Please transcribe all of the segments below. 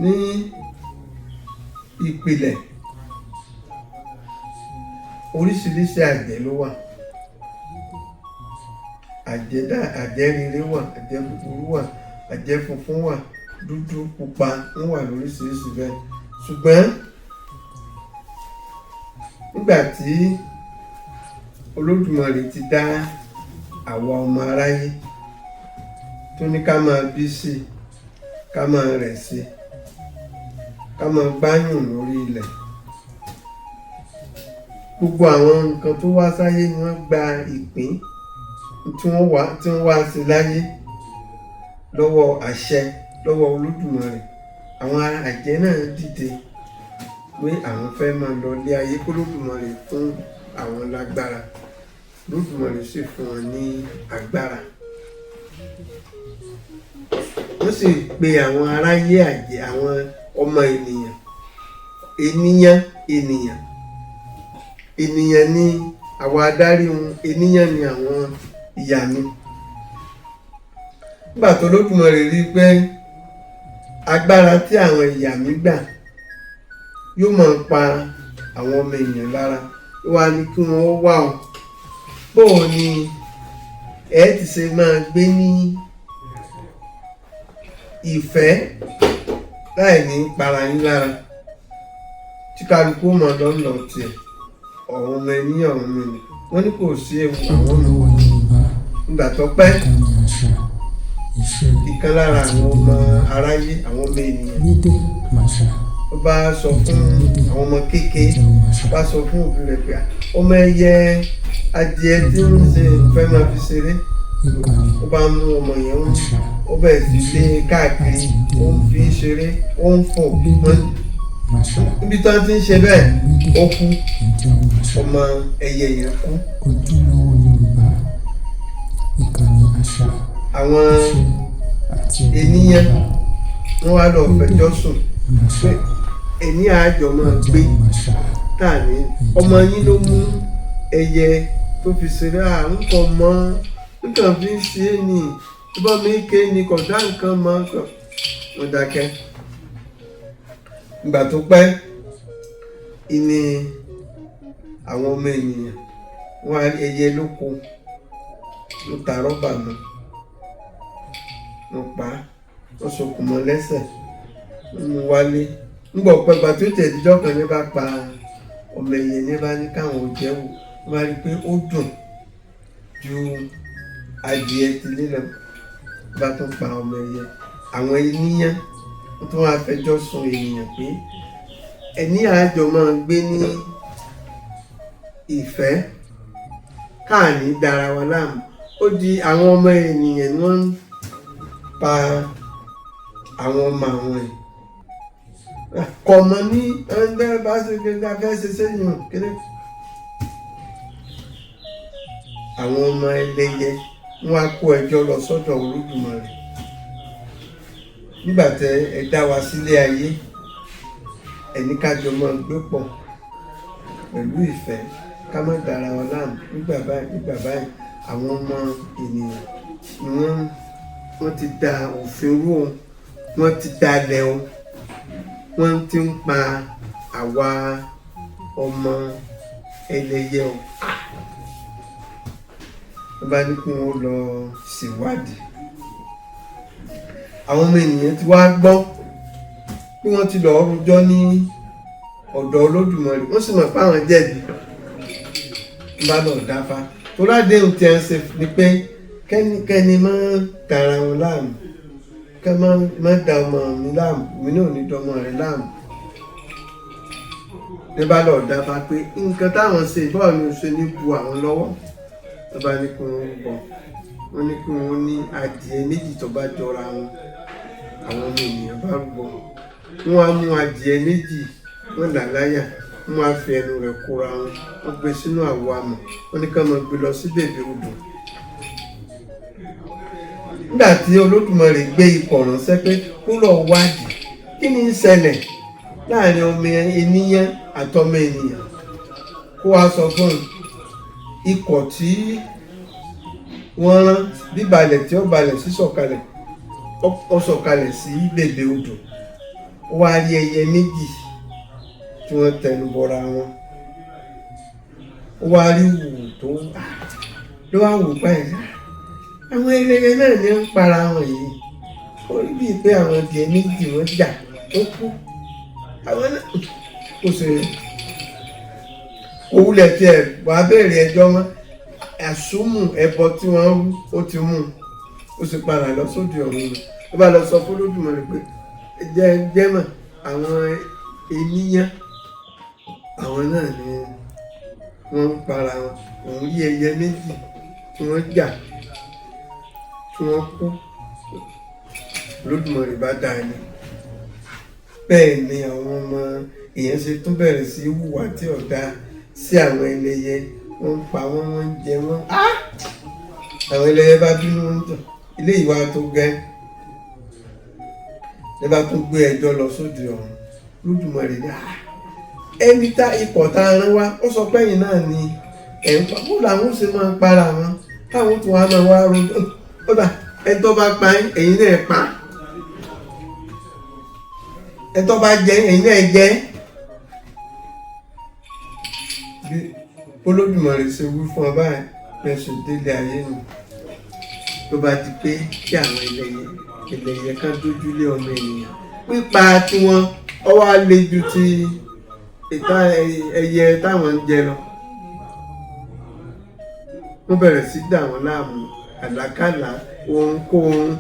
ní ìpìlẹ̀ oríṣiríṣi àjẹ́ ló wà. Àjẹ́ rere wà, àjẹ́ búburú wà, àjẹ́ funfun wà, dúdú, pupa ń wà lóríṣiríṣi bẹ́ẹ̀. Ṣùgbọ́n nígbà tí Olódùmarè ti dá àwa ọmọ aráyé tó ní ká máa bí sí, ká máa rẹ̀ sí, ká máa gbáyùn lórí ilẹ̀, gbogbo àwọn nǹkan tó wá sáyé ni wọ́n gba ìpín tí wọ́n wá sí láyé lọ́wọ́ àṣẹ, lọ́wọ́ Olódùmarè. Àwọn àjẹ́ náà dìde pé àwọn fẹ́ máa lọ ilé ayé, kó Olódùmarè fún àwọn lágbára. Olódùmarè sì fún wọn ní agbára. Wọ́n sì pe àwọn aráyé àjẹ́, àwọn ọmọ ènìyàn ni àwọn adarí wọn, ènìyàn ni àwọn ìyá mi. Nígbà tó Olódùmarè rí pé agbára tí àwọn ìyá mi gbà yóò máa pa àwọn ọmọ ènìyàn lára, ó wá ní kí wọ́n wá o, bóò ni ẹ ti ṣe máa gbé ní ìfẹ́ láì ní para yín lára, tí kálukú mọ̀ lọ́nà tiẹ̀, ọ̀run ọmọ ènìyàn ọ̀run mi ni. Wọ́n ní kò sí ewu àwọn ọmọ. Nígbà tó pẹ́, ìkan lára àwọn ọmọ aráyé, àwọn ọmọ ènìyàn, ó bá sọ fún àwọn ọmọ kékeré, bá sọ fún òbí rẹ̀ pé ọmọ ẹyẹ adìẹ tí ń ṣe fẹ́ máa fi ṣeré. Ó bá mú ọmọ yẹn, ó bẹ̀rẹ̀ sí lé káàkiri, ó ń fi ṣeré, ó ń fò. Níbi tí wọ́n ti ń ṣe bẹ́ẹ̀, ó kú, ọmọ ẹyẹ yẹn kú. Àwọn ènìyàn wọ́n wá lọ fẹjọ́ sùn pé ẹni àjọ máa gbé tàní ọmọ yín ló mú ẹyẹ tó fi ṣeré, nǹkan mọ́ nǹkan fi ń ṣe é ní ìbọn mi ké ní kò dá nǹkan mọ́ kàn. Wọ́n dákẹ́. Ìgbà tó pẹ́, ìní àwọn ọmọ ènìyàn wọ́n ẹyẹ lóko ló ta rọ́bà mọ́, wọ́n pa á, wọ́n sokùn mọ́ lẹ́sẹ̀, wọ́n mú wálé. Nígbà ọ̀pọ̀ ìgbà tó tẹ̀ díjọ́ kan ní bá pa ọmọ ẹyẹ ní bá ní káwọn ò jẹ́ wò, wọ́n bá rí i pé ó dùn ju adìẹ tilé lọ, bá tún pa ọmọ ẹyẹ. Àwọn ènìyàn wọ́n tún wá fẹjọ́ sùn ènìyàn pé ẹni àjọ máa gbé ní ìfẹ́, káàní dára wa láàmú. Ó di àwọn ọmọ ènìyàn ni wọ́n ń pa àwọn ọmọ àwọn ẹ̀. Kọ̀mọ̀ ní ẹgbẹ́ bá ṣe gbẹgbẹ́ afẹ́ ṣe sẹ́yìn kéré. Àwọn ọmọ ẹlẹ́yẹ wọ́n á kó ẹjọ́ lọ sọ́dọ̀ Olódùmarè. Nígbà tẹ ẹ dá wa sílé ayé, ẹni kájọ máa gbé pọ̀ pẹ̀lú ìfẹ́, ká má dára wa láàmú. Nígbà báyìí àwọn ọmọ ènìyàn ni wọ́n ti da òfin rú o, wọ́n ti dalẹ̀ o, wọ́n ti ń pa àwa ọmọ ẹlẹ́yẹ o. Wọ́n bá ní kí wọ́n lọ ṣèwádìí. Àwọn ọmọ ènìyàn ti wá gbọ́ pé wọ́n ti lọ rojọ́ ní ọ̀dọ̀ Olódùmarè, wọ́n sì mọ̀ pé àwọn jẹ̀bi. Wọ́n bá lọ dáfá. Tó ládéhùn tí a ń ṣe ni pé kẹ́nikẹ́ni máa ń tara wọn láàmú, kẹ́ má da ọmọ mi láàmú, mi náà ní dọmọ rẹ̀ láàmú. Ní bá lọ dáfá pé nǹkan táwọn ṣe bọ́ọ̀ ni ó ṣe ní bu àwọn lọ́wọ́. Wọ́n bá ní kí wọ́n bọ̀, wọ́n ní kí wọ́n ní adìẹ méjì tó bá jọra wọn. Àwọn ọmọ ènìyàn bá rúbọ, wọ́n á mú adìẹ méjì, wọ́n là láyà, wọ́n á fi ẹnu rẹ̀ kóra wọn, wọ́n gbé sínú àwo amọ̀, wọ́n ní ká máa gbé lọ sí bèbè odò. Nígbà tí Olódùmarè gbé ikọ̀ ránṣẹ́ pé kó lọ wádìí kí ni ń ṣẹlẹ̀ láàrin ọmọ ènìyàn àtọmọ ènìyàn, kó wá sọ fún ikọ̀ tí wọ́n rán bíbalẹ̀ tí ó balẹ̀ sí sọ̀kalẹ̀, ó sọ̀kalẹ̀ sí bèbè odò. ó wá rí ẹyẹ méjì tí wọ́n tẹnu bọra wọn, ó wá rí wù tó ló wá wù báyìí, àwọn ẹlẹ́yẹ náà ní ń para wọn yìí, ó rí bíi pé àwọn adìẹ méjì wọ́n jà ó kú, àwọn náà kò sì òwúlẹ̀ tí ẹ̀ wàá bẹ̀rẹ̀ ẹjọ́ mọ́, àsúmù ẹbọ tí wọ́n rú ó ti mú un, ó sì padà lọ sóde ọ̀run lọ, ó bá lọ sọ fún Olódùmarè pé jẹ́mọ̀ àwọn ènìyàn àwọn náà ni wọ́n ń para wọn, òun rí ẹyẹ méjì tí wọ́n jà tí wọ́n kú, Olódùmarè bá dá ẹni. Bẹ́ẹ̀ ni àwọn ọmọ èèyàn ṣe tún bẹ̀rẹ̀ sí hùwà tí ọ̀dà sí àwọn ẹlẹ́yẹ, wọ́n ń pa wọ́n, wọ́n ń jẹ wọ́n, àwọn ẹlẹ́yẹ bá bínú wọn tàn, ilé ìwà tó gẹ́ ẹ bá tún gbé ẹjọ́ lọ sóde ọ̀run. Olódùmarè ní ẹni tá ipò tá a rán wá, ó sọ pé ẹ̀yin náà ni ẹ̀ ń pa, bó làwọn ṣe máa ń para wọn táwọn tó wá máa wá rojọ́, ó dà ẹni tó bá pa ẹ̀yin náà pa, ẹni tó bá jẹ ẹ̀yin náà jẹ. Bí Olódùmarè ṣe wí fún ọ báyìí lẹ́sùn délé ayé nù, tó bá di pé kí àwọn ẹlẹ́yẹ kan dójúlé ọmọ ènìyàn, pípa tiwọn ọwọ́ á le ju ti ẹyẹ táwọn ń jẹ lọ. Wọ́n bẹ̀rẹ̀ sí dà wọ́n láàmú, àlákàlà ohunkóhun,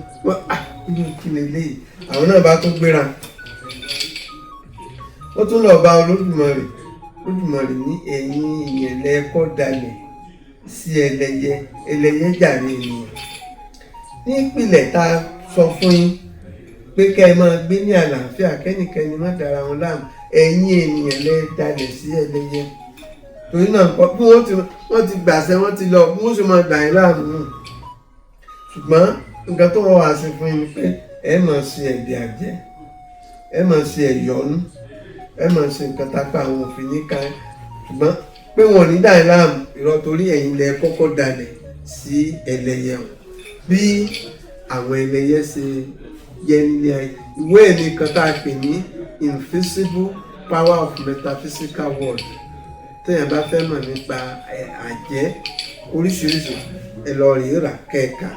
inú kí leléyìí, àwọn náà bá tún gbéra, wọ́n tún lọ bá Olódùmarè. Olódùmarè ní ẹ̀yin ìyẹ̀lẹ̀ ẹ̀kọ́ dalẹ̀ sí ẹlẹ́yẹ jàre ènìyàn. Ní ìpìlẹ̀ tá a sọ fún yín pé kẹ́ ẹ máa gbé ní àlàáfíà, kẹ́nìkẹ́ni má dára wọn láàmú, ẹ̀yin ènìyàn lẹ dalẹ̀ sí ẹlẹ́yẹ. Torí náà bí wọ́n ti gbàṣẹ, wọ́n ti lọ bí wọ́n ṣe máa dà yín láàmú nù. Ṣùgbọ́n nǹkan tó wọ́n wá sí fún yín pé ẹ máa ṣe ẹ̀dẹ̀ àjẹ́, ẹ máa ṣe ẹ̀yọ́nú, ẹ máa ṣe nǹkan tápá àwọn òfin níka, ṣùgbọ́n pé wọn ò ní dà yín láàmú irọ́, torí ẹ̀yin lẹ kọ́kọ́ dalẹ̀ sí ẹlẹ́yẹ wọn. Bí àwọn ẹlẹ́yẹ ṣe yẹ nílé ayé, ìwé ẹnìkan tá a pè ní Invisible Power of Metaphysical World, téèyàn bá fẹ́ mọ̀ nípa àjẹ́ oríṣiríṣi ẹ lọ rèé rà kẹ́ẹ̀ka.